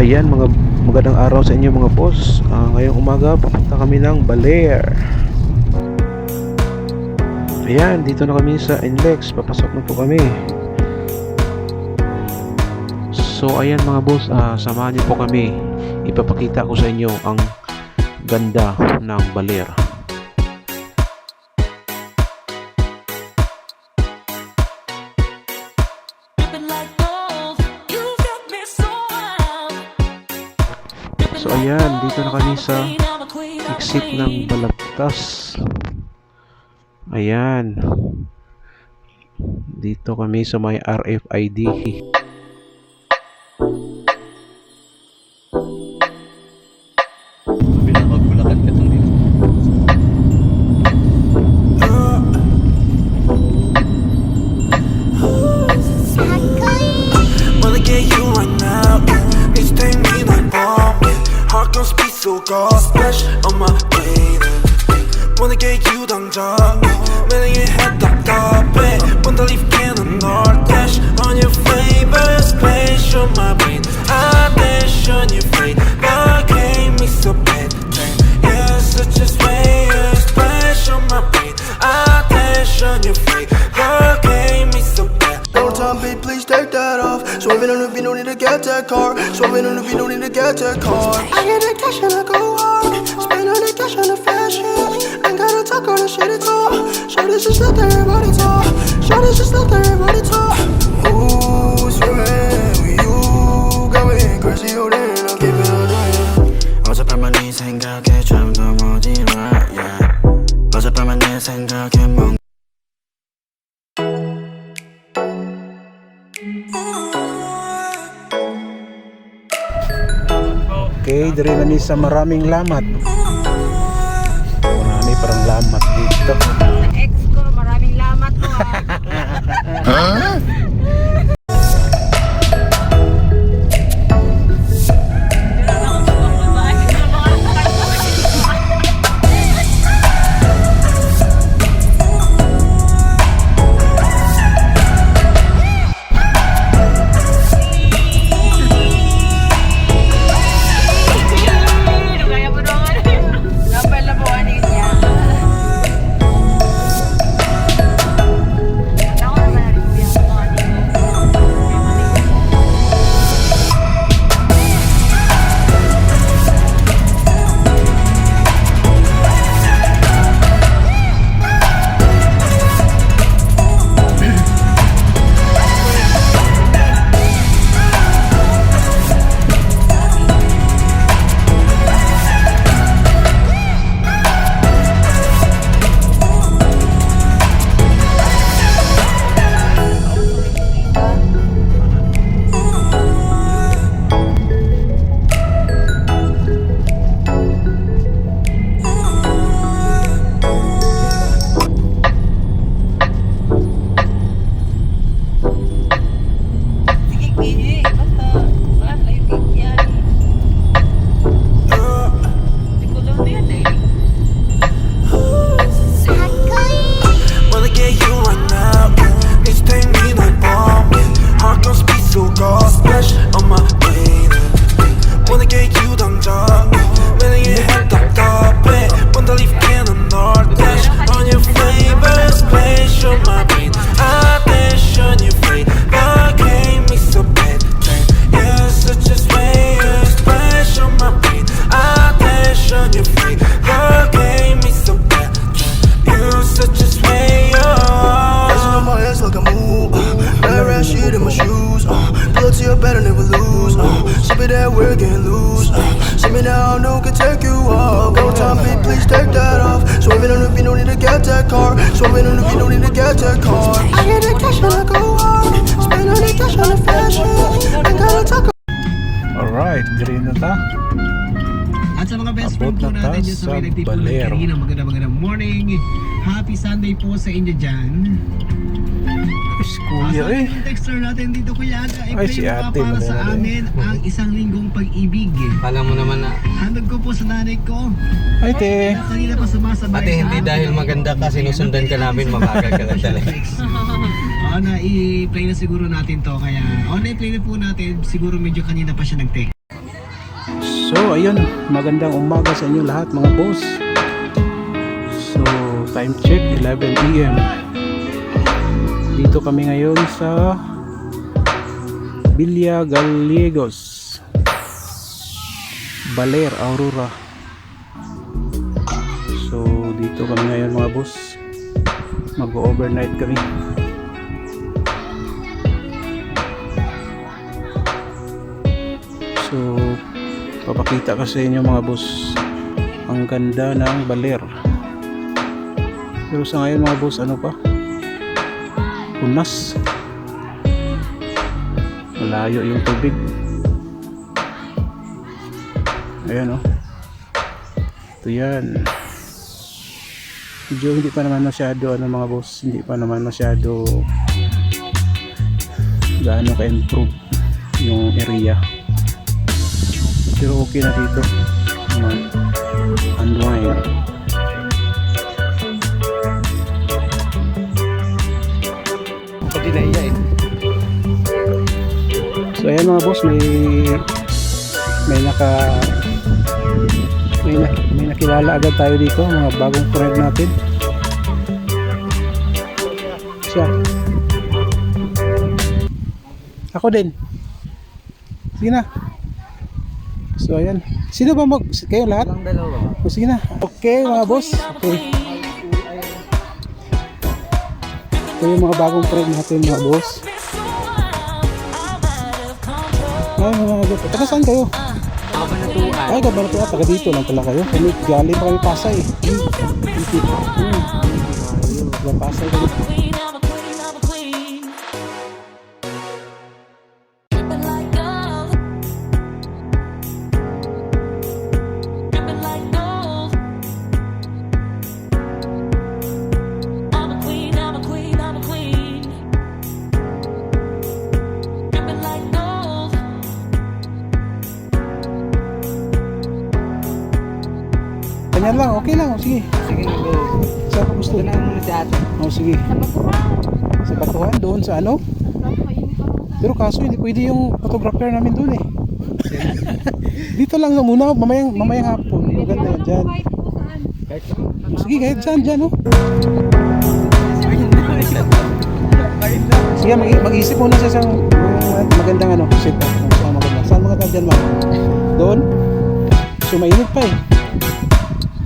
Ayan, magandang araw sa inyo mga boss. Ngayong umaga pupunta kami ng Baler. Ayan, dito na kami sa Inlex. Papasok na po kami. So ayan mga boss, samahan niyo po kami. Ipapakita ko sa inyo ang ganda ng Baler. So ayan, dito na kami sa exit ng Balagtas. Ayan. Dito kami sa may RFID. Binabag-bulakan ka itong dito. Wanna get you right now. It's take me like bomb. Heart gon' speed so God splash on my plate. Wanna get you 당장. 매일 답답해. Wanna leave cannon or dash on your flavor splash on my brain. Attention you fade. Love gave me so bad. Yeah, such a splash on my brain. Attention you fade. Love gave me so bad. Don't tell me, please take that off. Swerving on the beat, don't need to get that car. Swerving on the beat, don't need to get that car. I get that cash and I go hard. Spend all the cash on the fashion. Ain't gotta talk all the shit at all. Shorty's just let everybody talk. Shorty's just let everybody talk. Ooh, swerving with you. Going crazy, oh then I'll keep it on you. 어젯밤만 네 생각에 잠도 못 일어, yeah. 어젯밤만 내 생각에 멍. Okay, diri na ni sa maraming lamat. Marami parang lamat dito. Ex ko, maraming lamat po ha. Swerving on the beat, don't need to get that car. I get that cash and I go hard. Spend all the cash on the fashion. Ain't gotta talk. Alright, diri na ta. At sa mga best friend Abot po na natin ta dyan sa sa may nagtipunan Baler. kanina, magandang morning. Happy Sunday po sa inyo dyan. Kuya eh. Ang texter natin dito Kuya Aga, Ay, si i-play mo ate, para sa madali. amin ang isang linggong pag-ibig. Alam mo naman na Handog ko po sa nanay ko. Ay, te. Kanina pa sumasabay ate sa hindi akin. dahil maganda ka sinusundan ka namin makagal ka na talaga. Oo na, i-play na siguro natin to. Kaya, na i-play na po natin. Siguro medyo kanina pa siya nag-take. So ayun, magandang umaga sa inyo lahat mga boss. So time check 11 PM. Dito kami ngayon sa Villa Gallegos, Baler, Aurora. So dito kami ngayon mga boss, mag-overnight kami. So papakita ko sa inyo mga boss ang ganda ng Baler. Pero sa ngayon mga boss, ano pa, punas, malayo yung tubig. Ayan o, ito yan. Medyo hindi pa naman masyado ano mga boss, hindi pa naman masyado gaano ka-improve yung area, pero okay na dito mag-unwind. So ayan mga boss, may nakilala agad tayo dito, mga bagong friend natin. Siya, ako din. Sige na. So ayan, sino ba kayo lahat? O, sige na. Okay mga boss, okay. Ito yung mga bagong friend natin mga boss. Ay mga boss, taga saan kayo? Ay, Kabanatuan, taga dito lang pala kayo. Kami galing pa kami Pasay. Taga Pasay kami. Ganyan lang, okay lang. Sige. Sige, go. Saan ka gusto? Ito na muna si ate. Oh, sige. Sa Batuhan, doon sa ano? Pero kaso hindi pwede yung photographer namin doon eh. Dito lang muna, mamayang hapon. Maganda yan dyan. Sige, kahit dyan, oh. Sige, mag-isip muna sa isang magandang ano, set up. Saan maganda dyan, ma'am? Doon? So, mainit pa eh.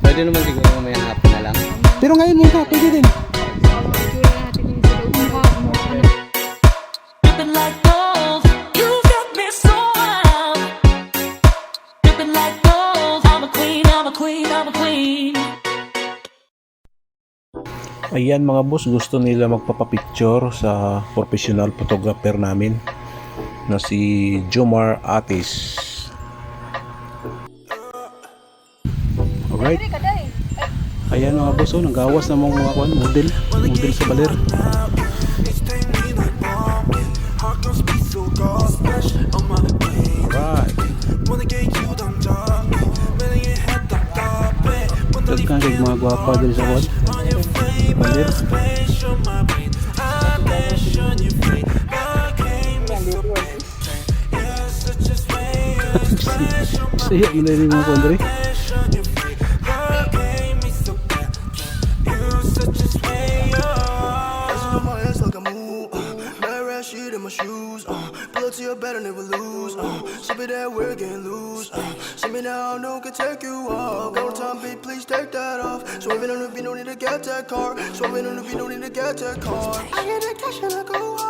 Pwede naman siguro may hapon na lang. Pero ngayon muna, pwede din. Ayan mga boss, gusto nila magpapapicture sa professional photographer namin na si Jomar Atis. Alright. Ayan mga boss, nagawas na mga model sa Baler. Alright. Dagkan kay mga gwapa dito sa Baler. Saya gila ni mga kondre. Pull up to your bed and never lose. Sip it that we're getting loose. See me now, no can take you off. Go time, babe, please take that off. Swerving on the beat, no need to get that car. Swerving on the beat, no need to get that car. I get that cash and I go off.